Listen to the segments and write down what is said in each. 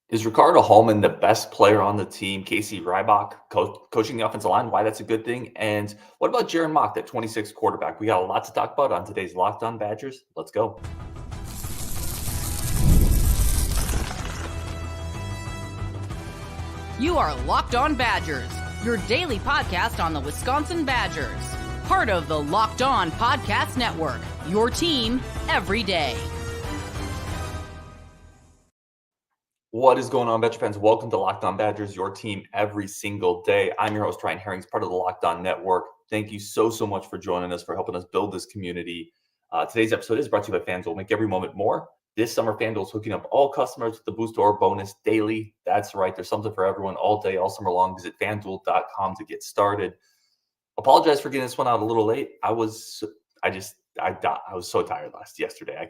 Is Ricardo Hallman the best player on the team? Casey Rabach coaching the offensive line, why that's a good thing? And what about Jaron Mock, that 26 quarterback? We got a lot to talk about on today's Locked On Badgers. Let's go. You are Locked On Badgers, your daily podcast on the Wisconsin Badgers. Part of the Locked On Podcast Network, your team every day. What is going on, Badger fans? Welcome to Locked On Badgers, your team every single day. I'm your host, Ryan Herrings, part of the Locked On Network. Thank you so much for joining us, for helping us build this community. Today's episode is brought to you by FanDuel. Make every moment more. This summer, FanDuel is hooking up all customers with the Boost or bonus daily. That's right. There's something for everyone all day, all summer long. Visit FanDuel.com to get started. Apologize for getting this one out a little late. I was so tired yesterday. I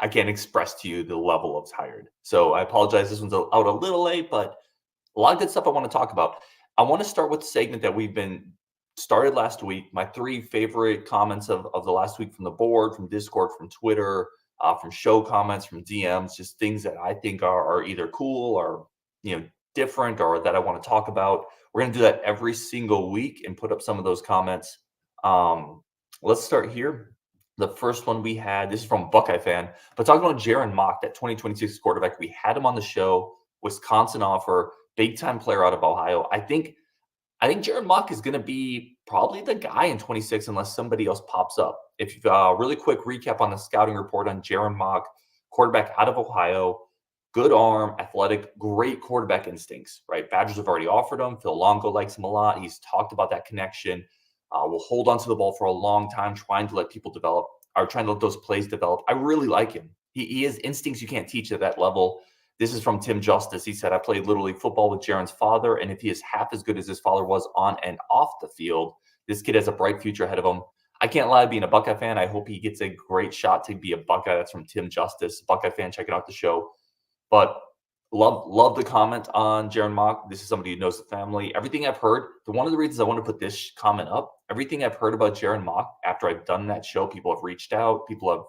can't express to you the level of tired. So I apologize. This one's out a little late, but a lot of good stuff I want to talk about. I want to start with the segment that we've been started last week. My three favorite comments of the last week from the board, from Discord, from Twitter, from show comments, from DMs, just things that I think are either cool or, different, or that I want to talk about. We're going to do that every single week and put up some of those comments. Let's start here. The first one we had, this is from Buckeye fan, but talking about Jaron Mock, that 2026 quarterback. We had him on the show, Wisconsin offer, big time player out of Ohio. I think Jaron Mock is going to be probably the guy in 26 unless somebody else pops up. If you've really quick recap on the scouting report on Jaron Mock, quarterback out of Ohio, good arm, athletic, great quarterback instincts, right? Badgers have already offered him. Phil Longo likes him a lot. He's talked about that connection. Will hold on to the ball for a long time, trying to let people develop, or trying to let those plays develop. I really like him. He has instincts you can't teach at that level. This is from Tim Justice. He said, I played Little League football with Jaron's father, and if he is half as good as his father was on and off the field, this kid has a bright future ahead of him. I can't lie, being a Buckeye fan, I hope he gets a great shot to be a Buckeye. That's from Tim Justice, Buckeye fan checking out the show. But love the comment on Jaron Mock. This is somebody who knows the family. Everything I've heard, one of the reasons I want to put this comment up, everything I've heard about Jaron Mock after I've done that show, people have reached out, people have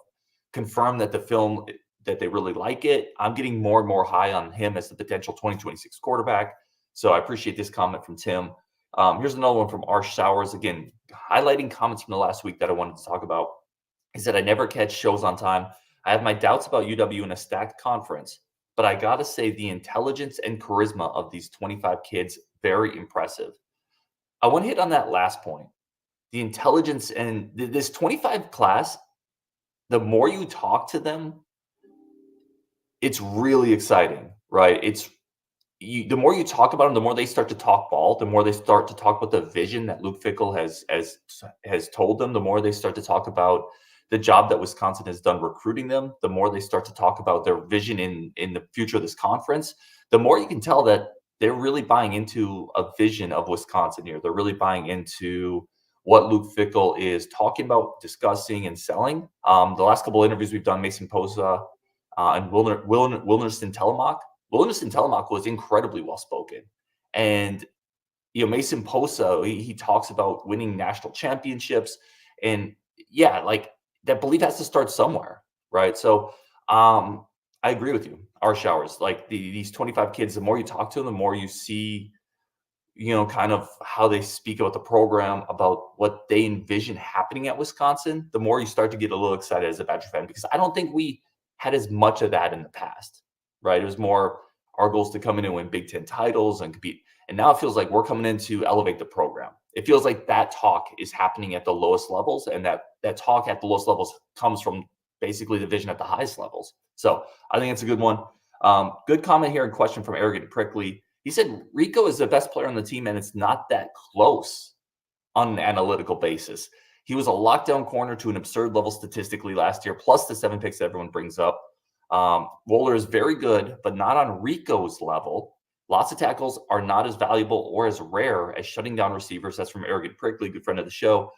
confirmed that the film, that they really like it. I'm getting more and more high on him as the potential 2026 quarterback. So I appreciate this comment from Tim. Here's another one from Arsh Sowers. Again, highlighting comments from the last week that I wanted to talk about. He said, I never catch shows on time. I have my doubts about UW in a stacked conference, but I got to say the intelligence and charisma of these 25 kids, very impressive. I want to hit on that last point. The intelligence and this 25 class, the more you talk to them, it's really exciting, right? The more you talk about them, the more they start to talk ball, the more they start to talk about the vision that Luke Fickell has told them, the more they start to talk about the job that Wisconsin has done recruiting them, the more they start to talk about their vision in the future of this conference, the more you can tell that they're really buying into a vision of Wisconsin here. They're really buying into what Luke Fickell is talking about, discussing, and selling. The last couple of interviews we've done, Mason Posa and Wilnerson Telemock. Wilnerson Telemock was incredibly well-spoken. And, Mason Posa, he talks about winning national championships. And, yeah, like, that belief has to start somewhere, right? So I agree with you, our showers. Like these 25 kids, the more you talk to them, the more you see, kind of how they speak about the program, about what they envision happening at Wisconsin, the more you start to get a little excited as a Badger fan, because I don't think we had as much of that in the past, right? It was more our goals to come in and win Big Ten titles and compete. And now it feels like we're coming in to elevate the program. It feels like that talk is happening at the lowest levels, and that talk at the lowest levels comes from basically the vision at the highest levels. So I think it's a good one. Good comment here and question from Arrogant Prickly. He said Rico is the best player on the team, and it's not that close on an analytical basis. He was a lockdown corner to an absurd level statistically last year, plus the 7 picks that everyone brings up. Wohler is very good, but not on Rico's level. Lots of tackles are not as valuable or as rare as shutting down receivers. That's from Arrogant Prickly, good friend of the show.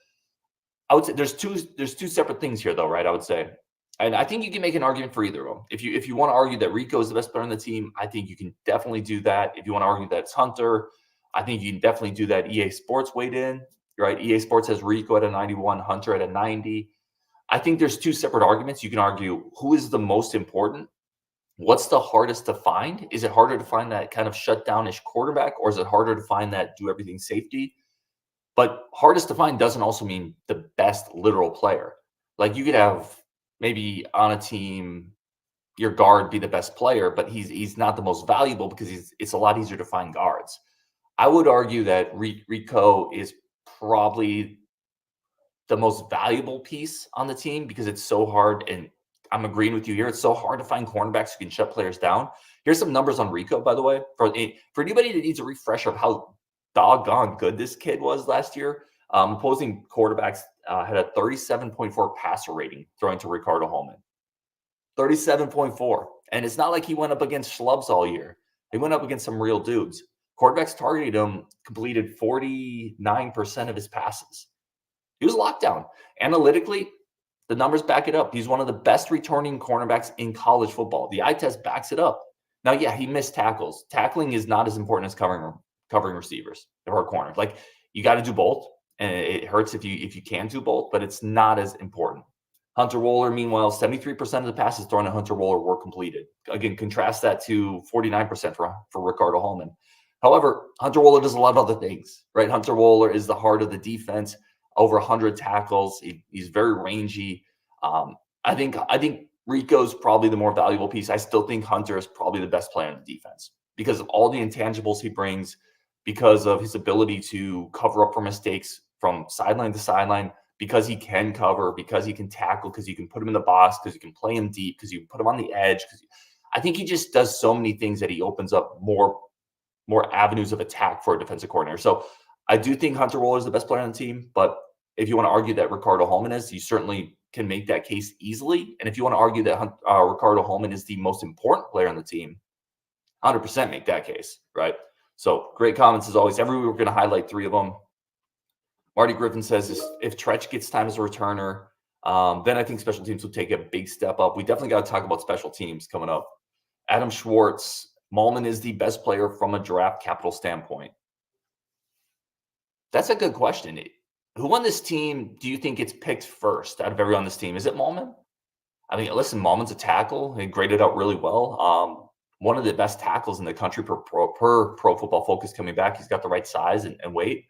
I would say there's two separate things here, though, right? I would say, and I think you can make an argument for either of them. If you want to argue that Rico is the best player on the team, I think you can definitely do that. If you want to argue that it's Hunter, I think you can definitely do that. EA Sports weighed in, right? EA Sports has Rico at a 91, Hunter at a 90. I think there's two separate arguments. You can argue who is the most important. What's the hardest to find? Is it harder to find that kind of shutdown-ish quarterback, or is it harder to find that do everything safety? But hardest to find doesn't also mean the best literal player. Like you could have maybe on a team your guard be the best player, but he's not the most valuable because it's a lot easier to find guards. I would argue that Rico is probably the most valuable piece on the team because it's so hard. And I'm agreeing with you here. It's so hard to find cornerbacks who can shut players down. Here's some numbers on Rico, by the way, for anybody that needs a refresher of how doggone good this kid was last year. Opposing quarterbacks had a 37.4 passer rating throwing to Ricardo Hallman. 37.4. And it's not like he went up against schlubs all year. He went up against some real dudes. Quarterbacks targeted him, completed 49% of his passes. He was locked down. Analytically, the numbers back it up. He's one of the best returning cornerbacks in college football. The eye test backs it up. Now, yeah, he missed tackles. Tackling is not as important as covering receivers or corners. Like you got to do both, and it hurts if you can't do both, but it's not as important. Hunter Wohler, meanwhile, 73% of the passes thrown at Hunter Wohler were completed. Again, contrast that to 49% for Ricardo Hallman. However, Hunter Wohler does a lot of other things, right? Hunter Wohler is the heart of the defense, over 100 tackles. He's very rangy. I think Rico's probably the more valuable piece. I still think Hunter is probably the best player in the defense because of all the intangibles he brings, because of his ability to cover up for mistakes from sideline to sideline, because he can cover, because he can tackle, because you can put him in the box, because you can play him deep, because you can put him on the edge. I think he just does so many things that he opens up more avenues of attack for a defensive coordinator. So I do think Hunter Wohler is the best player on the team, but if you want to argue that Ricardo Hallman is, you certainly can make that case easily. And if you want to argue that Ricardo Hallman is the most important player on the team, 100% make that case, right? So great comments as always. Every week we're going to highlight 3 of them. Marty Griffin says if Treach gets time as a returner, then I think special teams will take a big step up. We definitely got to talk about special teams coming up. Adam Schwartz, Malman is the best player from a draft capital standpoint. That's a good question. Who on this team do you think gets picked first out of everyone on this team? Is it Malman? I mean, listen, Malman's a tackle. He graded out really well. One of the best tackles in the country per Pro Football Focus coming back. He's got the right size and weight.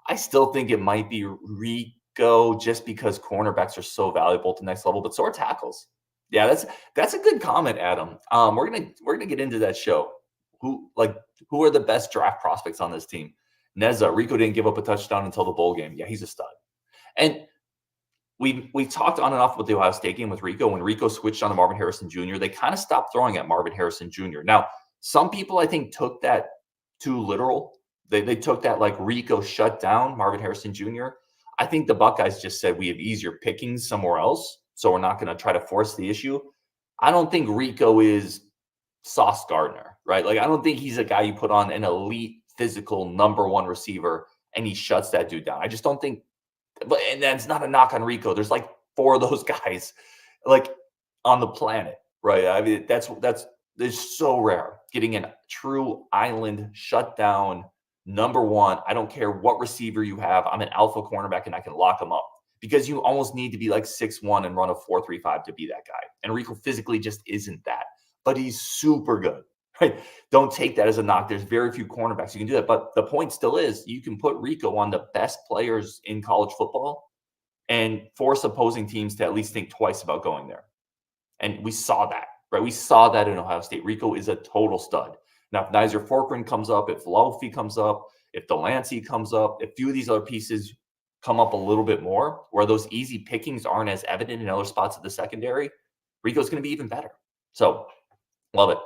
I still think it might be Rico just because cornerbacks are so valuable at the next level, but so are tackles. Yeah, that's a good comment, Adam. We're gonna get into that show. Who are the best draft prospects on this team? Neza, Rico didn't give up a touchdown until the bowl game. Yeah, he's a stud. And we talked on and off with the Ohio State game with Rico. When Rico switched on to Marvin Harrison Jr., they kind of stopped throwing at Marvin Harrison Jr. Now, some people I think took that too literal. They took that like Rico shut down Marvin Harrison Jr. I think the Buckeyes just said we have easier pickings somewhere else, so we're not going to try to force the issue. I don't think Rico is Sauce Gardner, right? Like I don't think he's a guy you put on an elite physical number 1 receiver and he shuts that dude down. I just don't think. And that's not a knock on Rico. There's like 4 of those guys like on the planet, right? I mean, that's so rare getting a true island shutdown number 1. I don't care what receiver you have. I'm an alpha cornerback and I can lock him up because you almost need to be like 6'1" and run a 4.35 to be that guy. And Rico physically just isn't that, but he's super good, right? Don't take that as a knock. There's very few cornerbacks you can do that. But the point still is you can put Rico on the best players in college football and force opposing teams to at least think twice about going there. And we saw that, right? We saw that in Ohio State. Rico is a total stud. Now, if Nizer Forkran comes up, if Lofi comes up, if Delancey comes up, if a few of these other pieces come up a little bit more, where those easy pickings aren't as evident in other spots of the secondary, Rico's going to be even better. So, love it.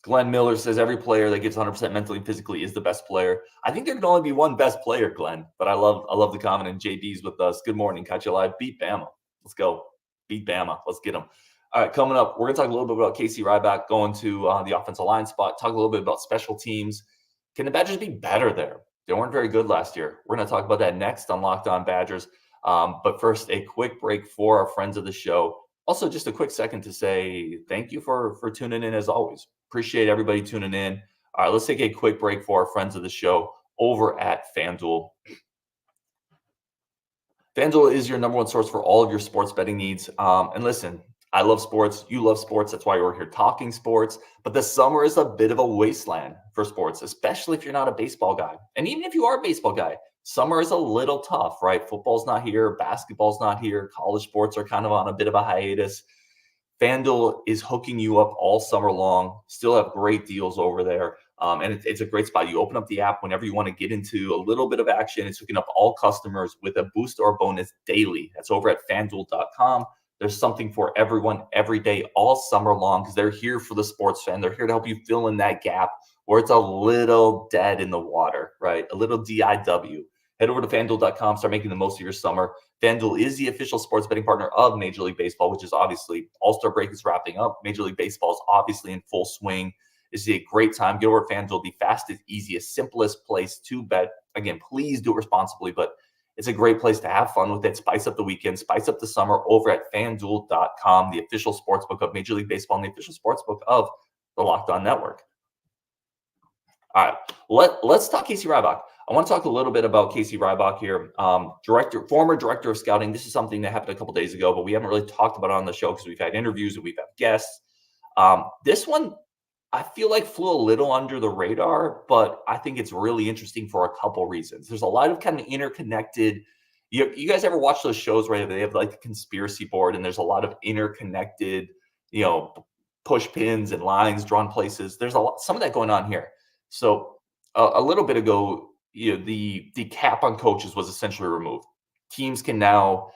Glenn Miller says every player that gets 100% mentally and physically is the best player. I think there can only be one best player, Glenn, but I love the comment, and JB's with us. Good morning. Catch you live. Beat Bama. Let's go. Beat Bama. Let's get them. All right, coming up, we're going to talk a little bit about Casey Rabach going to the offensive line spot, talk a little bit about special teams. Can the Badgers be better there? They weren't very good last year. We're going to talk about that next on Locked On Badgers. But first, a quick break for our friends of the show. Also, just a quick second to say thank you for tuning in as always. Appreciate everybody tuning in. All right, let's take a quick break for our friends of the show over at FanDuel. FanDuel is your number 1 source for all of your sports betting needs. And listen, I love sports. You love sports. That's why we're here talking sports. But the summer is a bit of a wasteland for sports, especially if you're not a baseball guy. And even if you are a baseball guy, summer is a little tough, right? Football's not here. Basketball's not here. College sports are kind of on a bit of a hiatus. FanDuel is hooking you up all summer long. Still have great deals over there. And it's a great spot. You open up the app whenever you want to get into a little bit of action. It's hooking up all customers with a boost or bonus daily. That's over at FanDuel.com. There's something for everyone every day, all summer long, because they're here for the sports fan. They're here to help you fill in that gap where it's a little dead in the water, right? A little DIW. Head over to FanDuel.com. Start making the most of your summer. FanDuel is the official sports betting partner of Major League Baseball, which is obviously All-Star break is wrapping up. Major League Baseball is obviously in full swing. This is a great time. Get over to FanDuel, the fastest, easiest, simplest place to bet. Again, please do it responsibly, but it's a great place to have fun with it. Spice up the weekend, spice up the summer over at FanDuel.com, the official sportsbook of Major League Baseball and the official sportsbook of the Locked On Network. All right, let's talk Casey Rabach. I want to talk a little bit about Casey Rabach here, former director of scouting. This is something that happened a couple days ago, but we haven't really talked about it on the show because we've had interviews and we've had guests. This one, I feel like flew a little under the radar, but I think it's really interesting for a couple reasons. There's a lot of kind of interconnected. You guys ever watch those shows where they have like the conspiracy board and there's a lot of interconnected, push pins and lines drawn places. There's some of that going on here. So a little bit ago, the cap on coaches was essentially removed. Teams can now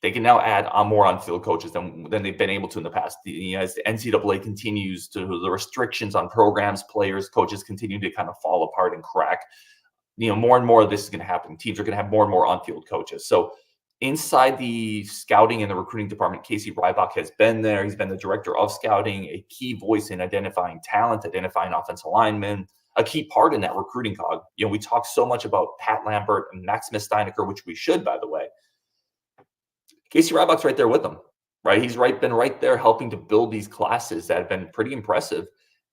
add on more on-field coaches than they've been able to in the past. As the NCAA continues to, the restrictions on programs, players, coaches continue to kind of fall apart and crack. More and more of this is going to happen. Teams are going to have more and more on-field coaches. So inside the scouting and the recruiting department, Casey Rabach has been there. He's been the director of scouting, a key voice in identifying talent, identifying offensive linemen, a key part in that recruiting cog. We talk so much about Pat Lambert and Maximus Steinecker, which we should, by the way. Casey Rabach's right there with them, right? He's been right there helping to build these classes that have been pretty impressive.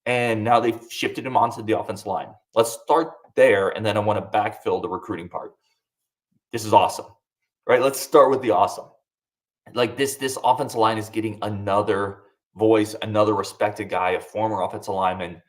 And now they've shifted him onto the offensive line. Let's start there, and then I want to backfill the recruiting part. This is awesome, right? Let's start with the awesome. Like this offensive line is getting another voice, another respected guy, a former offensive lineman.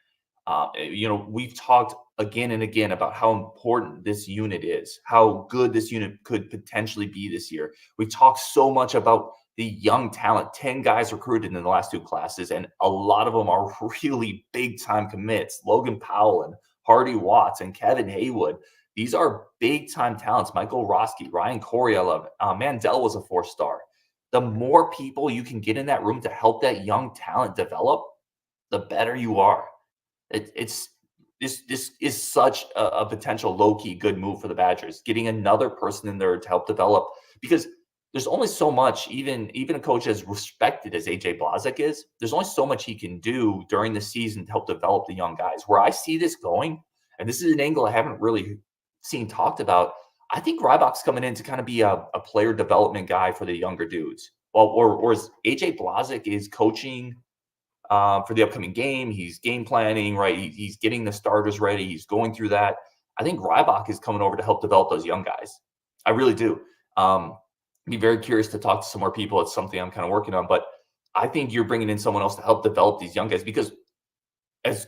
We've talked again and again about how important this unit is, how good this unit could potentially be this year. We've talked so much about the young talent, 10 guys recruited in the last two classes, and a lot of them are really big-time commits. Logan Powell and Hardy Watts and Kevin Haywood. These are big-time talents. Michael Roski, Ryan Coriella, Mandel was a 4-star. The more people you can get in that room to help that young talent develop, the better you are. This is such a potential low-key good move for the Badgers, getting another person in there to help develop, because there's only so much, even a coach as respected as AJ Blazek is, there's only so much he can do during the season to help develop the young guys. Where I see this going, and this is an angle I haven't really seen talked about, I think Rybach's coming in to kind of be a player development guy for the younger dudes. Well, or as AJ Blazek is coaching for the upcoming game, he's game planning, right? He's getting the starters ready. He's going through that. I think Rybach is coming over to help develop those young guys. I really do. Be very curious to talk to some more people. It's something I'm kind of working on, but I think you're bringing in someone else to help develop these young guys, because as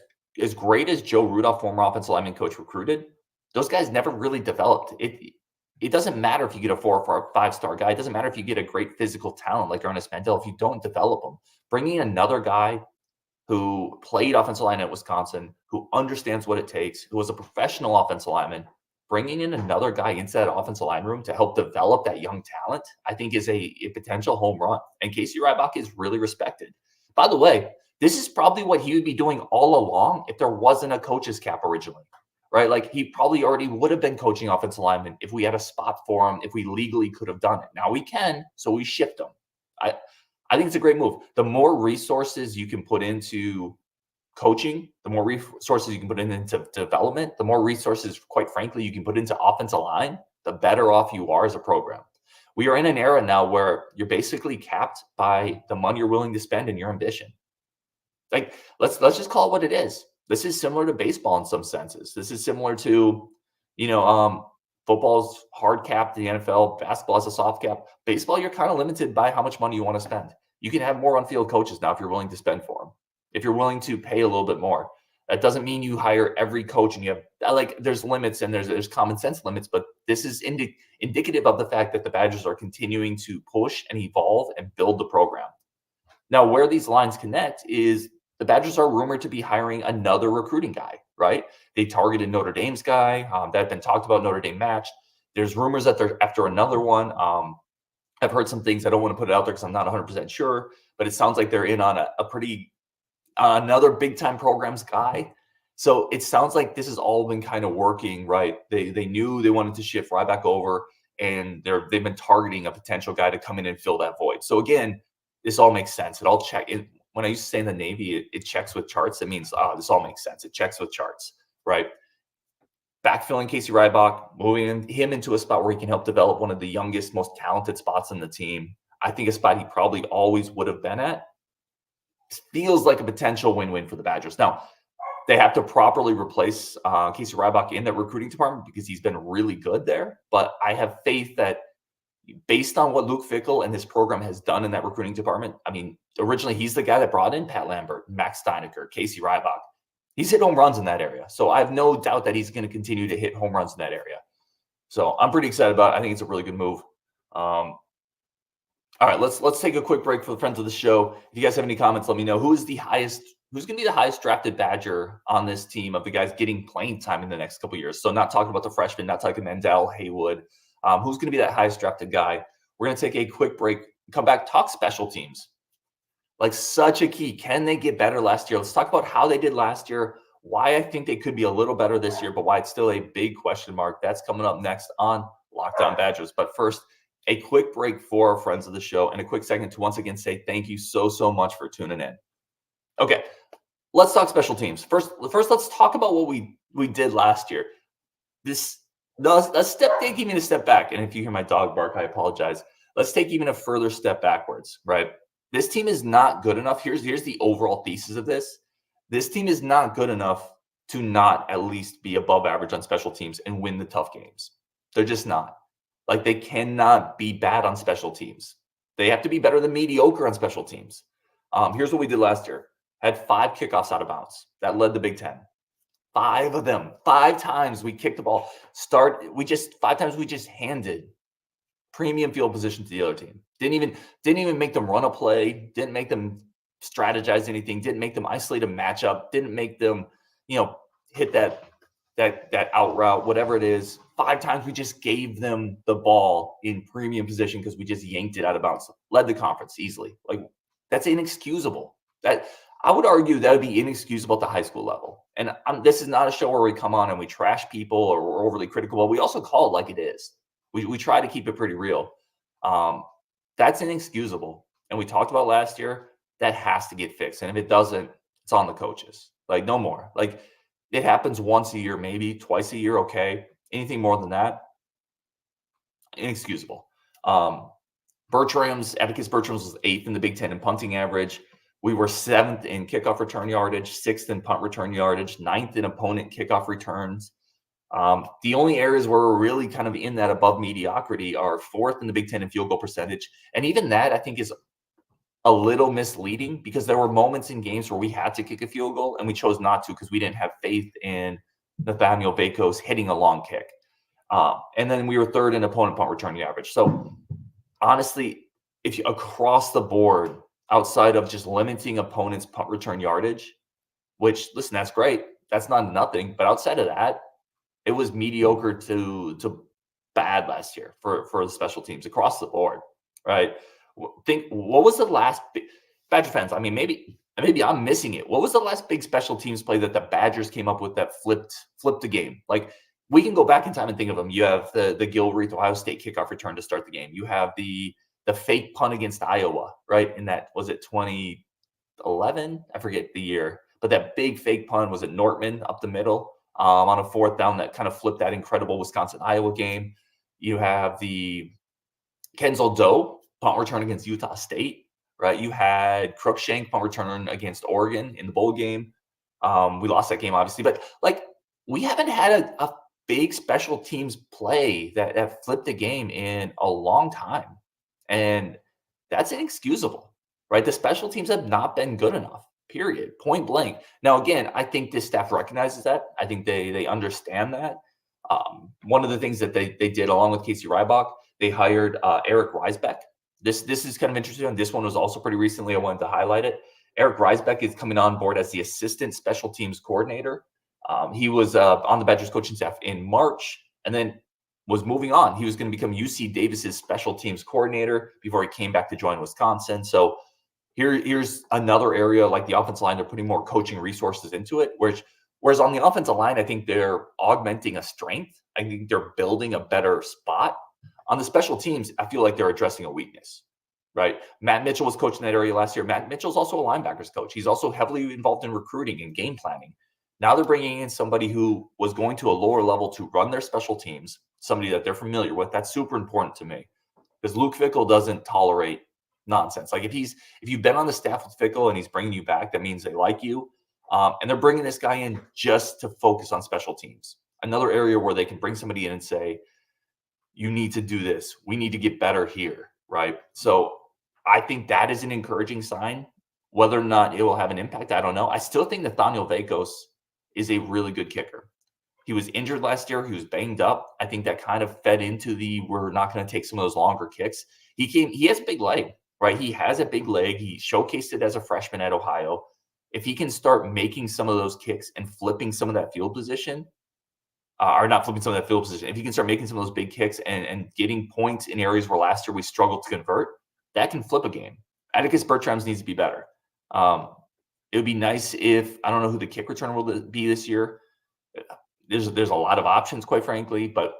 great as Joe Rudolph, former offensive lineman coach, recruited, those guys never really developed. It doesn't matter if you get a 4 or 5-star guy. It doesn't matter if you get a great physical talent like Ernest Mandel. If you don't develop them, bringing another guy who played offensive line at Wisconsin, who understands what it takes, who was a professional offensive lineman, bringing in another guy into that offensive line room to help develop that young talent, I think is a potential home run. And Casey Rabach is really respected. By the way, this is probably what he would be doing all along if there wasn't a coach's cap originally, right? Like he probably already would have been coaching offensive linemen if we had a spot for him, if we legally could have done it. Now we can, so we shipped him. I think it's a great move. The more resources you can put into coaching, the more resources you can put into development, the more resources, quite frankly, you can put into offensive line, the better off you are as a program. We are in an era now where you're basically capped by the money you're willing to spend and your ambition. Like, let's just call it what it is. This is similar to baseball in some senses. This is similar to, football's hard cap, the NFL, basketball is a soft cap. Baseball, you're kind of limited by how much money you want to spend. You can have more on-field coaches now if you're willing to spend for them, if you're willing to pay a little bit more. That doesn't mean you hire every coach and you have there's limits and there's common sense limits, but this is indicative of the fact that the Badgers are continuing to push and evolve and build the program. Now, where these lines connect is the Badgers are rumored to be hiring another recruiting guy, right? They targeted Notre Dame's guy that had been talked about. Notre Dame matched. There's rumors that they're after another one. I've heard some things. I don't want to put it out there because I'm not 100% sure, but it sounds like they're in on a pretty another big time programs guy. So it sounds like this has all been kind of working, right? They knew they wanted to shift Ryback over, and they've been targeting a potential guy to come in and fill that void. So again, this all makes sense. It all check. When I used to say in the Navy, it checks with charts. It means this all makes sense. It checks with charts, right? Backfilling Casey Rabach, moving him into a spot where he can help develop one of the youngest, most talented spots in the team. I think a spot he probably always would have been at. Feels like a potential win-win for the Badgers. Now, they have to properly replace Casey Rabach in that recruiting department because he's been really good there. But I have faith that based on what Luke Fickell and his program has done in that recruiting department, I mean, originally he's the guy that brought in Pat Lambert, Max Steinecker, Casey Rabach. He's hit home runs in that area. So I have no doubt that he's going to continue to hit home runs in that area. So I'm pretty excited about it. I think it's a really good move. All right, let's take a quick break for the friends of the show. If you guys have any comments, let me know. Who's going to be the highest drafted Badger on this team of the guys getting playing time in the next couple of years? So not talking about the freshmen, not talking Mendel, Haywood. Who's going to be that highest drafted guy? We're going to take a quick break, come back, talk special teams. Like such a key. Can they get better last year? Let's talk about how they did last year, why I think they could be a little better this year, but why it's still a big question mark. That's coming up next on Locked On Badgers. But first, a quick break for our friends of the show and a quick second to once again say thank you so much for tuning in. Okay, let's talk special teams. First, let's talk about what we did last year. Let's take even a step back. And if you hear my dog bark, I apologize. Let's take even a further step backwards, right? This team is not good enough. Here's the overall thesis of this. This team is not good enough to not at least be above average on special teams and win the tough games. They're just not. Like, they cannot be bad on special teams. They have to be better than mediocre on special teams. Here's what we did last year. Had 5 kickoffs out of bounds. That led the Big Ten. 5 of them. 5 times we kicked the ball. 5 times we just handed premium field position to the other team. Didn't even make them run a play. Didn't make them strategize anything. Didn't make them isolate a matchup. Didn't make them, hit that out route, whatever it is. 5 times we just gave them the ball in premium position because we just yanked it out of bounds. Led the conference easily. Like, that's inexcusable. That I would argue that would be inexcusable at the high school level. And this is not a show where we come on and we trash people or we're overly critical. But we also call it like it is. We try to keep it pretty real. That's inexcusable. And we talked about last year, that has to get fixed. And if it doesn't, it's on the coaches. Like, no more. Like, it happens once a year, maybe twice a year. Okay. Anything more than that, inexcusable. Atticus Bertram's was 8th in the Big Ten in punting average. We were 7th in kickoff return yardage, 6th in punt return yardage, 9th in opponent kickoff returns. The only areas where we're really kind of in that above mediocrity are 4th in the Big Ten in field goal percentage. And even that, I think, is a little misleading because there were moments in games where we had to kick a field goal and we chose not to because we didn't have faith in Nathanial Vakos hitting a long kick. And then we were 3rd in opponent punt return average. So honestly, if you across the board, outside of just limiting opponents' punt return yardage, which, listen, that's great. That's not nothing. But outside of that, it was mediocre to bad last year for the special teams across the board, right? What was the last Badger fans? I mean, maybe I'm missing it. What was the last big special teams play that the Badgers came up with that flipped the game? Like, we can go back in time and think of them. You have the Gilreath Ohio State kickoff return to start the game. You have the fake punt against Iowa, right? In that, was it 2011? I forget the year, but that big fake punt was at Nortman up the middle on a 4th down that kind of flipped that incredible Wisconsin-Iowa game. You have the Kenzel Doe punt return against Utah State, right? You had Crookshank punt return against Oregon in the bowl game. We lost that game, obviously, but like, we haven't had a big special teams play that flipped the game in a long time. And that's inexcusable. right? The special teams have not been good enough, period, point blank. Now, again, I think this staff recognizes that. I think they understand that. One of the things that they did along with Casey Rabach, they hired Eric Reisbeck. This is kind of interesting. And this one was also pretty recently. I wanted to highlight it. Eric Reisbeck is coming on board as the assistant special teams coordinator. He was on the Badgers coaching staff in March and then was moving on. He was going to become UC Davis's special teams coordinator before he came back to join Wisconsin. So here's another area like the offensive line. They're putting more coaching resources into it, whereas on the offensive line, I think they're augmenting a strength. I think they're building a better spot. On the special teams, I feel like they're addressing a weakness, right? Matt Mitchell was coaching that area last year. Matt Mitchell's also a linebackers coach. He's also heavily involved in recruiting and game planning. Now they're bringing in somebody who was going to a lower level to run their special teams, somebody that they're familiar with. That's super important to me because Luke Fickell doesn't tolerate nonsense. Like if you've been on the staff with Fickell and he's bringing you back, that means they like you. And they're bringing this guy in just to focus on special teams. Another area where they can bring somebody in and say, you need to do this. We need to get better here, right? So I think that is an encouraging sign. Whether or not it will have an impact, I don't know. I still think Nathanial Vakos is a really good kicker. He was injured last year. He was banged up. I think that kind of fed into we're not going to take some of those longer kicks. He has a big leg, right? He has a big leg. He showcased it as a freshman at Ohio. If he can start making some of those kicks and flipping some of that field position, or not flipping some of that field position, if he can start making some of those big kicks and getting points in areas where last year we struggled to convert, that can flip a game. Atticus Bertrams needs to be better. It would be nice if, I don't know who the kick returner will be this year. There's a lot of options, quite frankly, but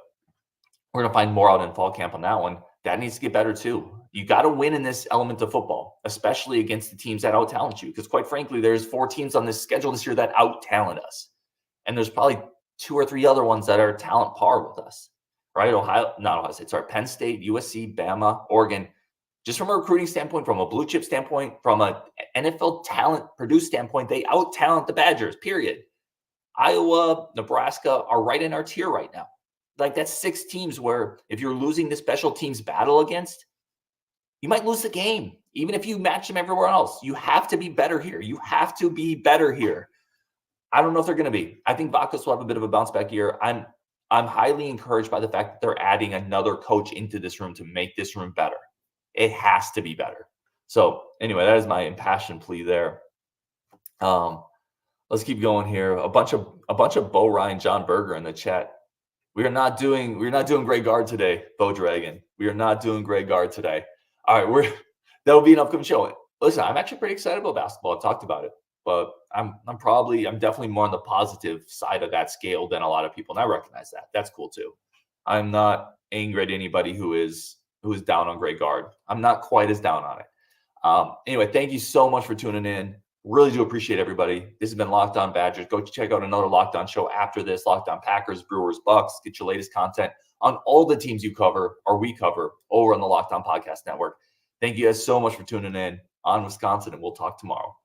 we're going to find more out in fall camp on that one. That needs to get better too. You got to win in this element of football, especially against the teams that out-talent you. Because quite frankly, there's 4 teams on this schedule this year that out-talent us. And there's probably 2 or 3 other ones that are talent par with us, right? Penn State, USC, Bama, Oregon. Just from a recruiting standpoint, from a blue chip standpoint, from an NFL talent produce standpoint, they out-talent the Badgers, period. Iowa, Nebraska are right in our tier right now. Like that's 6 teams where if you're losing the special teams battle against, you might lose the game, even if you match them everywhere else. You have to be better here. You have to be better here. I don't know if they're going to be. I think Vakos will have a bit of a bounce back year. I'm highly encouraged by the fact that they're adding another coach into this room to make this room better. It has to be better. So anyway, that is my impassioned plea there. Let's keep going here. A bunch of Bo Ryan, John Berger in the chat. We're not doing Greg Gard today, Bo Dragon. We are not doing Greg Gard today. All right, that'll be an upcoming show. Listen, I'm actually pretty excited about basketball. I've talked about it, but I'm definitely more on the positive side of that scale than a lot of people, and I recognize that. That's cool too. I'm not angry at anybody who is down on Greg Gard. I'm not quite as down on it. Anyway, thank you so much for tuning in. Really do appreciate everybody. This has been Locked On Badgers. Go check out another Locked On show after this. Locked On Packers, Brewers, Bucks. Get your latest content on all the teams we cover over on the Locked On Podcast Network. Thank you guys so much for tuning in on Wisconsin, and we'll talk tomorrow.